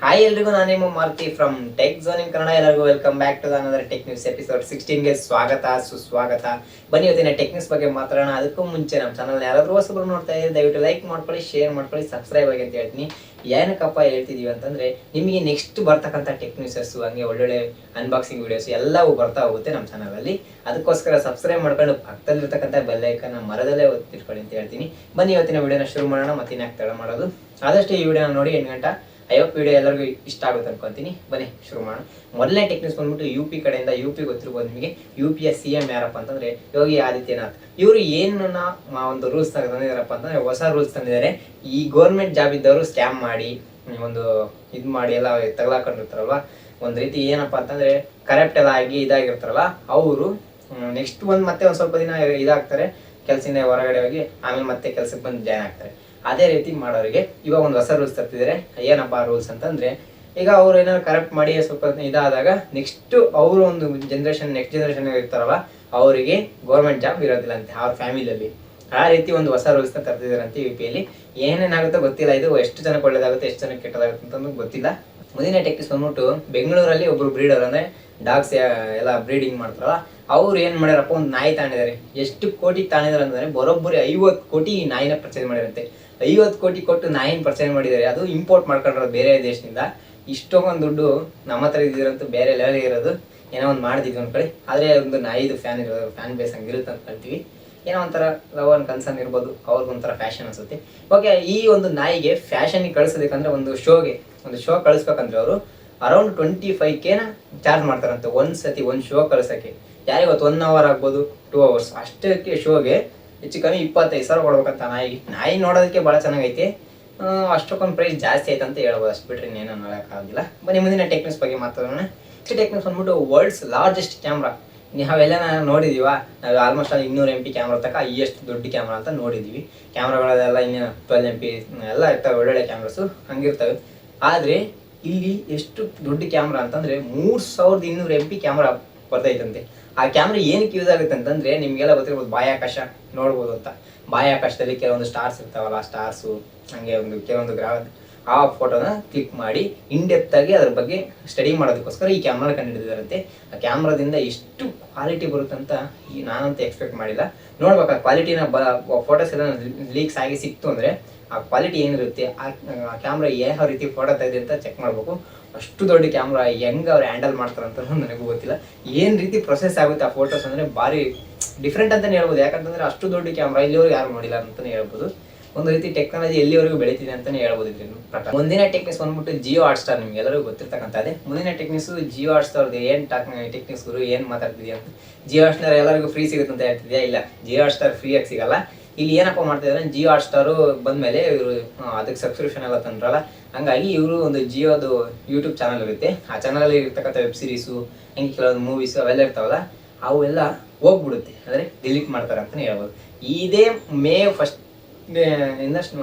Hi ಎಲ್ರಿಗೂ ನಾನು ನಿಮ್ಮ Maruti from tech zone in Kannada. ಎಲ್ಲರಿಗೂ welcome back to another tech news episode 16ಗೆ ಸ್ವಾಗತ ಸುಸ್ವಾಗತ. ಬನ್ನಿ ಇವತ್ತಿನ ಟೆಕ್ ನ್ಯೂಸ್ ಬಗ್ಗೆ ಮಾತಾಡೋಣ. ಅದಕ್ಕೂ ಮುಂಚೆ ನಮ್ಮ ಚಾನಲ್ ಯಾರಾದರೂ ಹೊಸಬರು ನೋಡ್ತಾ ಇದ್ದಾರೆ ದಯವಿಟ್ಟು ಲೈಕ್ ಮಾಡ್ಕೊಳ್ಳಿ, ಶೇರ್ ಮಾಡ್ಕೊಳ್ಳಿ, ಸಬ್ಸ್ಕ್ರೈಬ್ ಆಗಿ ಅಂತ ಹೇಳ್ತೀನಿ. ಏನಕ್ಕಪ್ಪ ಹೇಳ್ತಿದೀವಿ ಅಂತಂದ್ರೆ ನಿಮಗೆ ನೆಕ್ಸ್ಟ್ ಬರ್ತಕ್ಕಂಥ ಟೆಕ್ ನ್ಯೂಸಸ್ ಹಂಗೆ ಒಳ್ಳೊಳ್ಳೆ ಅನ್ಬಾಕ್ಸಿಂಗ್ ವಿಡಿಯೋಸ್ ಎಲ್ಲವೂ ಬರ್ತಾ ಹೋಗುತ್ತೆ ನಮ್ಮ ಚಾನಲಲ್ಲಿ. ಅದಕ್ಕೋಸ್ಕರ ಸಬ್ಸ್ಕ್ರೈಬ್ ಮಾಡ್ಕೊಂಡು ಪಕ್ಕದಲ್ಲಿರ್ತಕ್ಕಂಥ ಬೆಲ್ ಐಕನ್ನ ಮರದಲ್ಲೇ ಒತ್ತಿಟ್ಕೊಳ್ಳಿ ಅಂತ ಹೇಳ್ತೀನಿ. ಬನ್ನಿ ಇವತ್ತಿನ ವಿಡಿಯೋನ ಶುರು ಮಾಡೋಣ. ಮತ್ತೆ ಇನ್ಯಾಕೆ ತಡ ಮಾಡೋದು, ಆದಷ್ಟು ಈ ವಿಡಿಯೋನ ನೋಡಿ 8 ಗಂಟೆ. ಐವತ್ತು ವಿಡಿಯೋ ಎಲ್ಲರಿಗೂ ಇಷ್ಟ ಆಗುತ್ತೆ ಅನ್ಕೊಂತೀನಿ. ಬನ್ನಿ ಶುರು ಮಾಡೋಣ. ಮೊದಲನೇ ಟೆಕ್ನಿಕ್ಸ್ ಬಂದ್ಬಿಟ್ಟು UP ಕಡೆಯಿಂದ. UP ಗೊತ್ತಿರ್ಬೋದು ನಿಮಗೆ. UPಯ CM ಯಾರಪ್ಪ ಅಂತಂದ್ರೆ ಯೋಗಿ ಆದಿತ್ಯನಾಥ್. ಇವರು ಏನನ್ನ ಒಂದು ರೂಲ್ಸ್ ತಂದಿದಾರಪ್ಪ ಅಂತಂದ್ರೆ ಹೊಸ ರೂಲ್ಸ್ ತಂದಿದ್ದಾರೆ. ಈ ಗೌರ್ಮೆಂಟ್ ಜಾಬ್ ಇದ್ದವರು ಸ್ಕ್ಯಾಮ್ ಮಾಡಿ ಒಂದು ಇದು ಮಾಡಿ ಎಲ್ಲ ತಗಲಾಕೊಂಡಿರ್ತಾರಲ್ವ, ಒಂದ್ ರೀತಿ ಏನಪ್ಪಾ ಅಂತಂದ್ರೆ ಕರೆಕ್ಟ್ ಎಲ್ಲ ಆಗಿ ಇದಾಗಿರ್ತಾರಲ್ಲ, ಅವರು ನೆಕ್ಸ್ಟ್ ಮತ್ತೆ ಒಂದ್ ಸ್ವಲ್ಪ ದಿನ ಇದಾಗ್ತಾರೆ, ಕೆಲಸದಿಂದ ಹೊರಗಡೆ ಹೋಗಿ ಆಮೇಲೆ ಮತ್ತೆ ಕೆಲ್ಸಕ್ಕೆ ಬಂದು ಜಾಯ್ನ್ ಆಗ್ತಾರೆ. ಅದೇ ರೀತಿ ಮಾಡೋರಿಗೆ ಇವಾಗ ಒಂದು ಹೊಸ ರೂಲ್ಸ್ ತರ್ತಿದ್ದಾರೆ. ಏನಪ್ಪಾ ರೂಲ್ಸ್ ಅಂತಂದ್ರೆ, ಈಗ ಅವ್ರು ಏನಾದ್ರು ಕರೆಕ್ಟ್ ಮಾಡಿ ಸ್ವಲ್ಪ ಇದಾದಾಗ ನೆಕ್ಸ್ಟ್ ಅವರು ಒಂದು ನೆಕ್ಸ್ಟ್ ಜನರೇಷನ್ ಇರ್ತಾರಲ್ಲ, ಅವರಿಗೆ ಗೌರ್ಮೆಂಟ್ ಜಾಬ್ ಇರೋದಿಲ್ಲ ಅಂತೆ ಅವ್ರ ಫ್ಯಾಮಿಲಿಯಲ್ಲಿ. ಆ ರೀತಿ ಒಂದು ಹೊಸ ರೂಲ್ಸ್ ನ ತರ್ತಿದಾರಂತೆ UPಯಲ್ಲಿ. ಏನೇನಾಗುತ್ತೋ ಗೊತ್ತಿಲ್ಲ, ಇದು ಎಷ್ಟು ಜನಕ್ಕೆ ಒಳ್ಳೇದಾಗುತ್ತೆ ಎಷ್ಟು ಜನಕ್ಕೆ ಕೆಟ್ಟದಾಗುತ್ತೆ ಅಂತ ಗೊತ್ತಿಲ್ಲ. ಮುಂದಿನ ಟೆಕ್ನಿಕ್ಸ್ ಬಂದ್ಬಿಟ್ಟು ಬೆಂಗಳೂರಲ್ಲಿ ಒಬ್ರು ಬ್ರೀಡರ್ ಅಂದ್ರೆ ಡಾಗ್ಸ್ ಎಲ್ಲ ಬ್ರೀಡಿಂಗ್ ಮಾಡ್ತಾರಲ್ಲ, ಅವ್ರು ಏನ್ ಮಾಡ್ಯಾರಪ್ಪ, ಒಂದು ನಾಯಿ ತಾಣಿದಾರೆ. ಎಷ್ಟು ಕೋಟಿ ತಾಣಿದಾರೆ ಅಂದ್ರೆ ಬರೋಬ್ಬರಿ 50 ಕೋಟಿ ನಾಯಿನ ಪರ್ಚೇಸ್ ಮಾಡಿರಂತೆ. 50 ಕೋಟಿ ಕೊಟ್ಟು ನಾಯಿನ ಪರ್ಚೇಸ್ ಮಾಡಿದ್ದಾರೆ. ಅದು ಇಂಪೋರ್ಟ್ ಮಾಡ್ಕೊಂಡಿರೋದು ಬೇರೆ ದೇಶದಿಂದ. ಇಷ್ಟೊಂದು ದುಡ್ಡು ನಮ್ಮ ಹತ್ರ ಇದ್ದಿರಂತೂ ಬೇರೆ ಲೆವೆಲ್ ಇರೋದು. ಏನೋ ಒಂದು ಮಾಡ್ತಿದ್ವಿ ಒಂದ್ ಕಡೆ, ಆದ್ರೆ ಒಂದು ನಾಯಿದು ಫ್ಯಾನ್ ಬೇಸ್ ಹಂಗಿರುತ್ತೆ ಅಂತ ಕಳ್ತೀವಿ. ಏನೋ ಒಂಥರ ಲವ್ ಅಂಡ್ ಕನ್ಸರ್ನ್ ಇರ್ಬೋದು, ಅವ್ರಿಗೊಂಥರ ಫ್ಯಾಷನ್ ಅನ್ಸುತ್ತೆ. ಓಕೆ, ಈ ಒಂದು ನಾಯಿಗೆ ಫ್ಯಾಷನ್ ಕಳಿಸೋದಕ್ಕಂದ್ರೆ ಒಂದು ಶೋ ಕಳಿಸ್ಬೇಕಂದ್ರೆ ಅವರು ಅರೌಂಡ್ 25K ಚಾರ್ಜ್ ಮಾಡ್ತಾರಂತೆ ಒಂದ್ಸತಿ ಒಂದು ಶೋ ಕಳ್ಸಕ್ಕೆ. ಯಾರಿಗೊತ್ತು 1 ಅವರ್ ಆಗ್ಬೋದು, 2 ಅವರ್ಸ್ ಅಷ್ಟಕ್ಕೆ ಶೋಗೆ ಹೆಚ್ಚು ಕಮ್ಮಿ 25,000 ಕೊಡ್ಬೇಕಂತ ನಾಯಿ ನೋಡೋದಕ್ಕೆ ಭಾಳ ಚೆನ್ನಾಗೈತಿ. ಅಷ್ಟಕ್ಕೊಂದು ಪ್ರೈಸ್ ಜಾಸ್ತಿ ಆಯ್ತು ಅಂತ ಹೇಳ್ಬೋದು. ಅಷ್ಟು ಬಿಟ್ರೆ ಇನ್ನೇನೋ ನೋಡೋಕ್ಕಾಗಿಲ್ಲ. ಬನ್ನಿ ಮುಂದಿನ ಟೆಕ್ನಿಕ್ಸ್ ಬಗ್ಗೆ ಮಾತಾಡೋಣ. ನೆಕ್ಸ್ಟ್ ಟೆಕ್ನಿಕ್ಸ್ ಬಂದ್ಬಿಟ್ಟು ವರ್ಲ್ಡ್ಸ್ ಲಾರ್ಜೆಸ್ಟ್ ಕ್ಯಾಮ್ರಾ. ನಾವೆಲ್ಲ ನೋಡಿದೀವ, ನಾವು ಆಲ್ಮೋಸ್ಟ್ 200 MP ಕ್ಯಾಮ್ರಾ ತನಕ ಎಷ್ಟು ದೊಡ್ಡ ಕ್ಯಾಮ್ರಾ ಅಂತ ನೋಡಿದೀವಿ. ಕ್ಯಾಮ್ರಾಗಳೆಲ್ಲ ಇನ್ನೇನು 12 MP ಎಲ್ಲ ಇರ್ತವೆ, ಒಳ್ಳೊಳ್ಳೆ ಕ್ಯಾಮ್ರಾಸು ಹಂಗಿರ್ತವೆ. ಆದರೆ ಇಲ್ಲಿ ಎಷ್ಟು ದೊಡ್ಡ ಕ್ಯಾಮ್ರಾ ಅಂತಂದ್ರೆ 3200 MP ಕ್ಯಾಮ್ರಾ ಬರ್ತೈತಂತೆ. ಆ ಕ್ಯಾಮ್ರಾ ಏನಕ್ಕೆ ಯೂಸ್ ಆಗುತ್ತೆ ಅಂತಂದ್ರೆ, ನಿಮ್ಗೆಲ್ಲ ಗೊತ್ತಿರ್ಬೋದು, ಬಾಹ್ಯಾಕಾಶ ನೋಡ್ಬೋದು ಅಂತ. ಬಾಹ್ಯಾಕಾಶದಲ್ಲಿ ಕೆಲವೊಂದು ಸ್ಟಾರ್ಸ್ ಇರ್ತಾವಲ್ಲ, ಸ್ಟಾರ್ಸು ಹಂಗೆ ಕೆಲವೊಂದು ಗ್ರಹ, ಆ ಫೋಟೋನ ಕ್ಲಿಕ್ ಮಾಡಿ ಇನ್ ಡೆಪ್ತ್ ಆಗಿ ಅದ್ರ ಬಗ್ಗೆ ಸ್ಟಡಿ ಮಾಡೋದಕ್ಕೋಸ್ಕರ ಈ ಕ್ಯಾಮ್ರಾ ಕಂಡುಹಿಡಿದಿದ್ದಾರಂತೆ. ಆ ಕ್ಯಾಮ್ರಾದಿಂದ ಎಷ್ಟು ಕ್ವಾಲಿಟಿ ಬರುತ್ತಂತ ನಾನಂತೂ ಎಕ್ಸ್ಪೆಕ್ಟ್ ಮಾಡಿಲ್ಲ. ನೋಡ್ಬೇಕು ಆ ಕ್ವಾಲಿಟಿನ. ಫೋಟೋಸ್ ಎಲ್ಲ ಲೀಕ್ಸ್ ಆಗಿ ಸಿಕ್ತು ಅಂದ್ರೆ ಆ ಕ್ವಾಲಿಟಿ ಏನಿರುತ್ತೆ, ಆ ಕ್ಯಾಮ್ರಾ ಯಾವ ರೀತಿ ಫೋಟೋ ತೆಗೆದಿದೆ ಅಂತ ಚೆಕ್ ಮಾಡ್ಬೇಕು. ಅಷ್ಟು ದೊಡ್ಡ ಕ್ಯಾಮ್ರಾ ಹೆಂಗೆ ಅವ್ರು ಹ್ಯಾಂಡಲ್ ಮಾಡ್ತಾರಂತ ನನಗೂ ಗೊತ್ತಿಲ್ಲ. ಏನು ರೀತಿ ಪ್ರೊಸೆಸ್ ಆಗುತ್ತೆ ಆ ಫೋಟೋಸ್ ಅಂದರೆ ಭಾರಿ ಡಿಫ್ರೆಂಟ್ ಅಂತಲೇ ಹೇಳ್ಬೋದು. ಯಾಕಂತಂದ್ರೆ ಅಷ್ಟು ದೊಡ್ಡ ಕ್ಯಾಮ್ರಾ ಇಲ್ಲಿವರೆಗೂ ಯಾರು ನೋಡಿಲ್ಲ ಅಂತಲೇ ಹೇಳ್ಬೋದು. ಒಂದು ರೀತಿ ಟೆಕ್ನಾಲಜಿ ಎಲ್ಲಿವರೆಗೂ ಬೆಳೀತಿದೆ ಅಂತಲೇ ಹೇಳ್ಬೋದು ಇದ್ರ ಪ್ರಕಾರ. ಮುಂದಿನ ಟೆಕ್ನಿಕ್ಸ್ ಬಂದ್ಬಿಟ್ಟು ಜಿಯೋ ಹಾಟ್ಸ್ಟಾರ್. ನಿಮ್ಗೆ ಎಲ್ಲರಿಗೂ ಗೊತ್ತಿರ್ತಕ್ಕಂಥದ್ದೇ. ಮುಂದಿನ ಟೆಕ್ನಿಕ್ಸ್ ಜಿಯೋ ಹಾಟ್ಸ್ಟಾರ್. ಏನು ಟೆಕ್ನಿಕ್ಸ್ ಗುರು ಏನು ಮಾತಾಡ್ತಿದ್ಯಾ ಅಂತ. ಜಿಯೋ ಹಾಟ್ಸ್ಟಾರ್ ಎಲ್ಲರಿಗೂ ಫ್ರೀ ಸಿಗುತ್ತೆ ಅಂತ ಹೇಳ್ತಿದ್ಯಾ? ಇಲ್ಲ, ಜಿಯೋ ಹಾಟ್ಸ್ಟಾರ್ ಫ್ರೀಯಾಗಿ ಸಿಗಲ್ಲ. ಇಲ್ಲಿ ಏನಪ್ಪ ಮಾಡ್ತಿದ್ದಾರೆ, ಜಿಯೋ ಹಾಟ್ಸ್ಟಾರು ಬಂದ್ಮೇಲೆ ಇವರು ಅದಕ್ಕೆ ಸಬ್ಸ್ಕ್ರಿಪ್ಷನ್ ಎಲ್ಲ ತಂದ್ರಲ್ಲ, ಹಂಗಾಗಿ ಇವರು ಒಂದು ಜಿಯೋದು ಯೂಟ್ಯೂಬ್ ಚಾನಲ್ ಇರುತ್ತೆ. ಆ ಚಾನಲಲ್ಲಿ ಇರ್ತಕ್ಕಂಥ ವೆಬ್ ಸೀರೀಸು, ಹಂಗೆ ಕೆಲವೊಂದು ಮೂವೀಸು ಅವೆಲ್ಲ ಇರ್ತಾವಲ್ಲ, ಅವೆಲ್ಲ ಹೋಗ್ಬಿಡುತ್ತೆ, ಅಂದರೆ ಡಿಲೀಟ್ ಮಾಡ್ತಾರೆ ಅಂತಲೇ ಹೇಳ್ಬೋದು. ಇದೇ May 1 ಇಂದ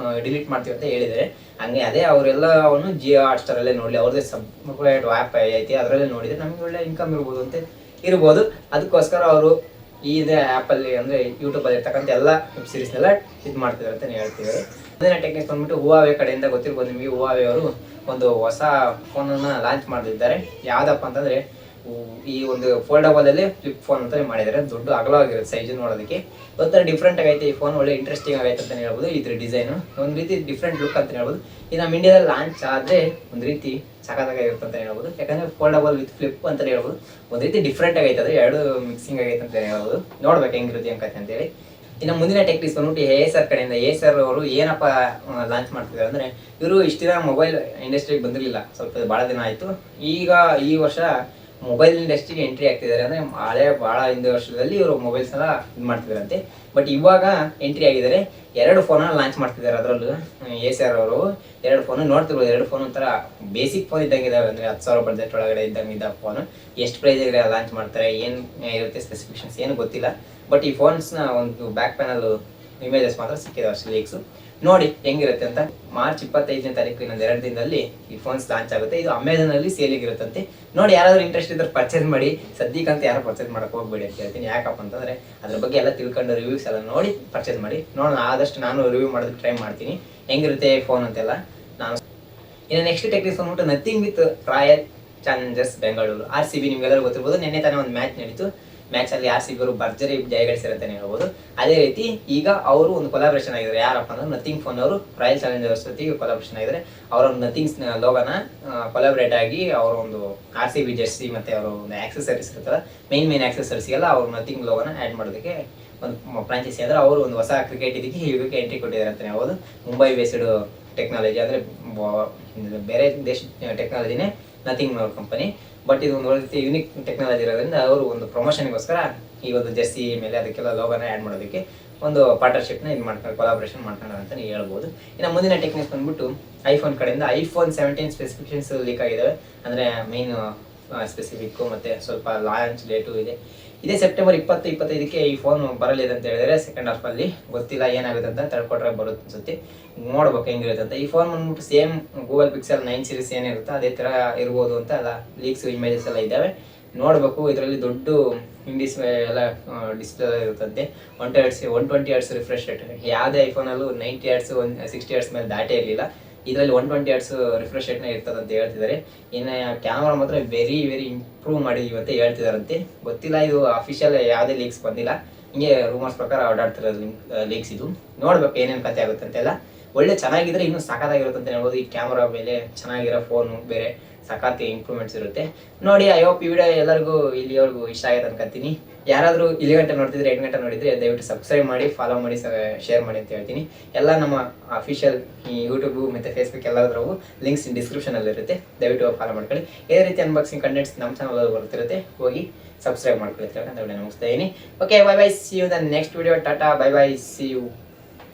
ಡಿಲೀಟ್ ಮಾಡ್ತೀವಿ ಅಂತ ಹೇಳಿದರೆ, ಹಂಗೆ ಅದೇ ಅವರೆಲ್ಲ ಅವನು ಜಿಯೋ ಹಾಟ್ಸ್ಟಾರಲ್ಲೇ ನೋಡಲಿ, ಅವ್ರದ್ದೇ ಸಬ್ಸ್ಕ್ರೈಬ್ ಆ್ಯಪ್ ಐತಿ, ಅದರಲ್ಲೇ ನೋಡಿದರೆ ನಮಗೆ ಒಳ್ಳೆ ಇನ್ಕಮ್ ಇರ್ಬೋದು. ಅದಕ್ಕೋಸ್ಕರ ಅವರು ಇದೇ ಆ್ಯಪಲ್ಲಿ ಅಂದರೆ ಯೂಟ್ಯೂಬಲ್ಲಿ ಇರ್ತಕ್ಕಂಥ ಎಲ್ಲ ವೆಬ್ ಸೀರೀಸ್ನೆಲ್ಲ ಇದು ಮಾಡ್ತಿದ್ದಾರೆ ಅಂತ ಹೇಳ್ತಿದ್ದಾರೆ. ಮುಂದಿನ ಟೆಕ್ನಿಕ್ಸ್ ಬಂದ್ಬಿಟ್ಟು ಹುವಾವೆ ಕಡೆಯಿಂದ. ಗೊತ್ತಿರ್ಬೋದು ನಿಮಗೆ, ಹುವಾವೆ ಅವರು ಒಂದು ಹೊಸ ಫೋನನ್ನು ಲಾಂಚ್ ಮಾಡಿದ್ದಾರೆ. ಯಾವುದಪ್ಪ ಅಂತಂದರೆ, ಈ ಒಂದು ಫೋಲ್ಡಬಲಲ್ಲಿ ಫ್ಲಿಪ್ ಫೋನ್ ಅಂತ ಮಾಡಿದ್ದಾರೆ. ದೊಡ್ಡ ಅಗಲವಾಗಿರುತ್ತೆ ಸೈಜ್, ನೋಡೋದಕ್ಕೆ ಒಂಥರ ಡಿಫ್ರೆಂಟ್ ಆಗೈತೆ. ಈ ಫೋನ್ ಒಳ್ಳೆ ಇಂಟ್ರೆಸ್ಟಿಂಗ್ ಆಗೈತೆ ಅಂತ ಹೇಳ್ಬೋದು. ಇದ್ರ ಡಿಸೈನು ಒಂದು ರೀತಿ ಡಿಫ್ರೆಂಟ್ ಲುಕ್ ಅಂತ ಹೇಳ್ಬೋದು. ಇದು ನಮ್ಮ ಇಂಡಿಯಾದಲ್ಲಿ ಲಾಂಚ್ ಆದರೆ ಒಂದು ರೀತಿ ಸಖತ್ತಾಗಿರುತ್ತೆ ಅಂತ ಹೇಳ್ಬೋದು. ಯಾಕಂದರೆ ಫೋಲ್ಡಬಲ್ ವಿತ್ ಫ್ಲಿಪ್ ಅಂತ ಹೇಳ್ಬೋದು. ಒಂದು ರೀತಿ ಡಿಫ್ರೆಂಟ್ ಆಗೈತೆ, ಅದು ಎರಡು ಮಿಕ್ಸಿಂಗ್ ಆಗೈತೆ ಅಂತ ಹೇಳ್ಬೋದು. ನೋಡ್ಬೇಕು ಹೆಂಗಿರುತ್ತೆ ಅಂಕತೆ ಅಂತೇಳಿ. ಇನ್ನು ಮುಂದಿನ ಟೆಕ್ನಿಕ್ಸ್ ಬಂದ್ಬಿಟ್ಟು ಏಸರ್ ಕಡೆಯಿಂದ. ಏಸರ್ ಅವರು ಏನಪ್ಪ ಲಾಂಚ್ ಮಾಡ್ತಿದ್ದಾರೆ ಅಂದರೆ, ಇವರು ಇಷ್ಟು ದಿನ ಮೊಬೈಲ್ ಇಂಡಸ್ಟ್ರಿಗೆ ಬಂದಿರಲಿಲ್ಲ, ಸ್ವಲ್ಪ ಭಾಳ ದಿನ ಆಯಿತು. ಈಗ ಈ ವರ್ಷ ಮೊಬೈಲ್ ಇಂಡಸ್ಟ್ರಿಗೆ ಎಂಟ್ರಿ ಆಗ್ತಿದ್ದಾರೆ. ಅಂದರೆ ಭಾಳ ಹಿಂದೆ ವರ್ಷದಲ್ಲಿ ಇವರು ಮೊಬೈಲ್ಸ್ ಎಲ್ಲ ಇದು ಮಾಡ್ತಿದ್ದಾರಂತೆ. ಬಟ್ ಇವಾಗ ಎಂಟ್ರಿ ಆಗಿದ್ದಾರೆ. 2 ಫೋನನ್ನು ಲಾಂಚ್ ಮಾಡ್ತಿದ್ದಾರೆ. ಅದರಲ್ಲೂ ಏಸರ್ ಅವರು 2 ಫೋನು ನೋಡ್ತಿರ್ಬೋದು. 2 ಫೋನ್ ಒಂಥರ ಬೇಸಿಕ್ ಫೋನ್ ಇದ್ದಂಗೆ ಇದಾವೆ, ಅಂದರೆ 10,000 ಬಡ್ಜೆಟ್ ಒಳಗಡೆ ಇದ್ದಂಗೆ ಫೋನು. ಎಷ್ಟು ಪ್ರೈಸಿಗೆ ಲಾಂಚ್ ಮಾಡ್ತಾರೆ, ಏನು ಇರುತ್ತೆ ಸ್ಪೆಸಿಫಿಕೇಶನ್ಸ್ ಏನು ಗೊತ್ತಿಲ್ಲ. ಬಟ್ ಈ ಫೋನ್ಸ್ನ ಒಂದು ಬ್ಯಾಕ್ ಪ್ಯಾನಲ್ ಇಮೇಜಸ್ ಮಾತ್ರ ಸಿಕ್ಕಿದೆ ಅಷ್ಟು ಲೀಕ್ಸು. ನೋಡಿ ಹೆಂಗಿರುತ್ತೆ ಅಂತ. ಮಾರ್ಚ್ 25ನೇ ತಾರೀಕು, ಇನ್ನೊಂದು 2 ದಿನದಲ್ಲಿ ಈ ಫೋನ್ಸ್ ಲಾಂಚ್ ಆಗುತ್ತೆ. ಇದು ಅಮೆಝಾನಲ್ಲಿ ಸೇಲಿಗಿರುತ್ತಂತೆ. ನೋಡಿ, ಯಾರಾದರೂ ಇಂಟ್ರೆಸ್ಟ್ ಇದ್ರೆ ಪರ್ಚೇಸ್ ಮಾಡಿ. ಸದ್ಯಕ್ಕಂತ ಯಾರು ಪರ್ಚೇಸ್ ಮಾಡಕ್ಕೆ ಹೋಗ್ಬೇಡಿ ಅಂತ ಹೇಳ್ತೀನಿ. ಯಾಕಪ್ಪ ಅಂತಂದರೆ ಅದ್ರ ಬಗ್ಗೆ ಎಲ್ಲ ತಿಳ್ಕೊಂಡು ರಿವ್ಯೂಸ್ ಎಲ್ಲ ನೋಡಿ ಪರ್ಚೇಸ್ ಮಾಡಿ. ನೋಡೋಣ, ಆದಷ್ಟು ನಾನು ರಿವ್ಯೂ ಮಾಡೋದಕ್ಕೆ ಟ್ರೈ ಮಾಡ್ತೀನಿ ಹೆಂಗಿರುತ್ತೆ ಫೋನ್ ಅಂತೆಲ್ಲ. ನಾನು ಇನ್ನು ನೆಕ್ಸ್ಟ್ ಟೆಕ್ನಿಕ್ಸ್ ಬಂದ್ಬಿಟ್ಟು nothing with royal Challengers Bengaluru. RCB ನಿಮ್ಗೆಲ್ಲರೂ ಗೊತ್ತಿರ್ಬೋದು, ನಿನ್ನೆ ತಾನೇ ಒಂದು ಮ್ಯಾಚ್ ನಡೀತು. ಮ್ಯಾಚ್ ಅಲ್ಲಿ RCB ಅವರು ಭರ್ಜರಿ ಜಯಗಳಿಸಿರಂತಾನೆ ಹೇಳ್ಬೋದು. ಅದೇ ರೀತಿ ಈಗ ಅವರು ಒಂದು ಕೊಲಾಬ್ರೇಷನ್ ಆಗಿದ್ದಾರೆ. ಯಾರಪ್ಪ ಅಂದ್ರೆ ನಥಿಂಗ್ ಫೋನ್ ಅವರು ರಾಯಲ್ ಚಾಲೆಂಜರ್ಸ್ ಜೊತೆಗೆ ಕೊಲಾಬ್ರೇಷನ್ ಆಗಿದ್ದಾರೆ. ಅವರ ಒಂದು ನಥಿಂಗ್ಸ್ ಲೋಗನ ಕೊಲಾಬ್ರೇಟ್ ಆಗಿ ಅವರ ಒಂದು RCB ಜರ್ಸಿ ಮತ್ತೆ ಅವರ ಒಂದು ಆಕ್ಸೆಸರೀಸ್ ಇರ್ತಲ್ಲ, ಮೇನ್ ಆಕ್ಸೆಸರೀಸ್ಗೆಲ್ಲ ಅವರು ನಥಿಂಗ್ ಲೋಗನ ಆ್ಯಡ್ ಮಾಡೋದಕ್ಕೆ ಒಂದು ಫ್ರಾಂಚೈಸಿ ಆದರೆ ಅವರು ಒಂದು ಹೊಸ ಕ್ರಿಕೆಟ್ ಇದಕ್ಕೆ ಯುಗಕ್ಕೆ ಎಂಟ್ರಿ ಕೊಟ್ಟಿದ್ದಾರೆ ಅಂತಲೇ ಹೇಳ್ಬೋದು. ಮುಂಬೈ ಬೇಸ್ಡ್ ಟೆಕ್ನಾಲಜಿ ಅಂದರೆ ಬೇರೆ ದೇಶ ಟೆಕ್ನಾಲಜಿನೇ ನಥಿಂಗ್ ಕಂಪನಿ, ಬಟ್ ಇದು ಒಂದು ಒಳ್ಳೆ ಯೂನಿಕ್ ಟೆಕ್ನಾಲಜಿ ಇರೋದ್ರಿಂದ ಅವರು ಒಂದು ಪ್ರಮೋಷನ್ಗೋಸ್ಕರ ಈ ಒಂದು ಜರ್ಸಿ ಮೇಲೆ ಅದಕ್ಕೆಲ್ಲ ಲೋಗೋನ ಆ್ಯಡ್ ಮಾಡೋದಕ್ಕೆ ಒಂದು ಪಾರ್ಟ್ನರ್ಶಿಪ್ನ ಇದು ಮಾಡ್ಕೊಂಡು ಕೊಲಾಬ್ರೇಷನ್ ಮಾಡ್ಕೊಂಡು ಅಂತ ಹೇಳ್ಬೋದು. ಇನ್ನು ಮುಂದಿನ ಟೆಕ್ನಿಕ್ಸ್ ಬಂದ್ಬಿಟ್ಟು ಐಫೋನ್ ಕಡೆಯಿಂದ iPhone 17 ಸ್ಪೆಸಿಫಿಕೇಶನ್ಸ್ ಲೀಕ್ ಆಗಿದ್ದಾವೆ. ಅಂದರೆ ಮೇನ್ ಸ್ಪೆಸಿಫಿಕ್ಕು ಮತ್ತು ಸ್ವಲ್ಪ ಲಾಂಚ್ ಡೇಟು ಇದೇ ಸೆಪ್ಟೆಂಬರ್ 20-25ಕ್ಕೆ ಈ ಫೋನ್ ಬರಲಿದೆ ಅಂತ ಹೇಳಿದರೆ ಸೆಕೆಂಡ್ ಹಾಫಲ್ಲಿ. ಗೊತ್ತಿಲ್ಲ ಏನಾಗುತ್ತೆ ಅಂತ, ತಡ್ಕೊಟ್ರೆ ಬರುತ್ತೆ ಅನ್ಸುತ್ತೆ, ನೋಡ್ಬೇಕು ಹೆಂಗಿರುತ್ತೆ ಅಂತ. ಈ ಫೋನ್ ಬಂದ್ಬಿಟ್ಟು ಸೇಮ್ ಗೂಗಲ್ ಪಿಕ್ಸೆಲ್ 9 ಸೀರೀಸ್ ಏನಿರುತ್ತೆ ಅದೇ ಥರ ಇರ್ಬೋದು ಅಂತ ಎಲ್ಲ ಲೀಕ್ಸ್ ಇಮೇಜಸ್ ಎಲ್ಲ ಇದ್ದಾವೆ. ನೋಡಬೇಕು. ಇದರಲ್ಲಿ ದೊಡ್ಡ ಡಿಸ್ಪ್ಲೇ ಎಲ್ಲ ಡಿಸ್ಪ್ಲೇ ಇರುತ್ತಂತೆ. 120 Hz ರಿಫ್ರೆಶ್ ರೇಟ್. ಯಾವುದೇ ಐಫೋನಲ್ಲೂ 90 Hz 60 Hz ಮೇಲೆ ದಾಟೇ ಇರಲಿಲ್ಲ. ಇದರಲ್ಲಿ 120 Hz ರಿಫ್ರೆಶ್ ರೇಟ್ನ ಇರ್ತದೆ ಅಂತ ಹೇಳ್ತಿದ್ದಾರೆ. ಇನ್ನು ಕ್ಯಾಮ್ರಾ ಮಾತ್ರ ವೆರಿ ಇಂಪ್ರೂವ್ ಮಾಡಿದೀವಿ ಅಂತ ಹೇಳ್ತಿದಾರಂತೆ. ಗೊತ್ತಿಲ್ಲ, ಇದು ಅಫಿಷಿಯಲ್ ಯಾವುದೇ ಲೀಕ್ಸ್ ಬಂದಿಲ್ಲ, ಹಿಂಗೆ ರೂಮರ್ಸ್ ಪ್ರಕಾರ ಓಡಾಡ್ತಿರೋದು ಲೀಕ್ಸ್. ಇದು ನೋಡ್ಬೇಕು ಏನೇನು ಕತೆ ಆಗುತ್ತೆ ಅಂತೆಲ್ಲ. ಒಳ್ಳೆ ಚೆನ್ನಾಗಿದ್ರೆ ಇನ್ನೂ ಸಖತ್ತಾಗಿರುತ್ತೆ ಅಂತ ಹೇಳ್ಬೋದು. ಈ ಕ್ಯಾಮ್ರಾ ಮೇಲೆ ಚೆನ್ನಾಗಿರೋ ಫೋನು ಬೇರೆ ಸಖತ್ ಇಂಪ್ರೂವ್ಮೆಂಟ್ಸ್ ಇರುತ್ತೆ. ನೋಡಿ, ಐ ಹೋಪ್ ಈ ವಿಡಿಯೋ ಎಲ್ಲರಿಗೂ ಇಲ್ಲಿವರೆಗೂ ಇಷ್ಟ ಆಗಿದೆ ಅನ್ಕೊತೀನಿ. ಯಾರಾದರೂ ಇಲ್ಲಿ ಗಂಟೆ ನೋಡ್ತಿದ್ರೆ 8 ಗಂಟೆ ನೋಡಿದ್ರೆ ದಯವಿಟ್ಟು ಸಬ್ಸ್ಕ್ರೈಬ್ ಮಾಡಿ, ಫಾಲೋ ಮಾಡಿ, ಶೇರ್ ಮಾಡಿ ಅಂತ ಹೇಳ್ತೀನಿ. ಎಲ್ಲ ನಮ್ಮ ಅಫಿಷಿಯಲ್ ಈ ಯೂಟ್ಯೂಬು ಮತ್ತು ಫೇಸ್ಬುಕ್ ಎಲ್ಲದರವು ಲಿಂಕ್ಸ್ ಡಿಸ್ಕ್ರಿಪ್ಷನಲ್ಲಿ ಇರುತ್ತೆ, ದಯವಿಟ್ಟು ಫಾಲೋ ಮಾಡ್ಕೊಳ್ಳಿ. ಇದೇ ರೀತಿ ಅನ್ಬಾಕ್ಸಿಂಗ್ ಕಂಟೆಂಟ್ಸ್ ನಮ್ಮ ಚಾನಲ್ ಬರ್ತಿರುತ್ತೆ, ಹೋಗಿ ಸಬ್ಸ್ಕ್ರೈಬ್ ಮಾಡ್ಕೊಳ್ಳಿ ಅಂತ ವಿಡಿಯೋ ಮುಗಿಸ್ತಾ ಇದ್ದೀನಿ. Okay, bye bye, see you the next video. Tata, bye bye, see you.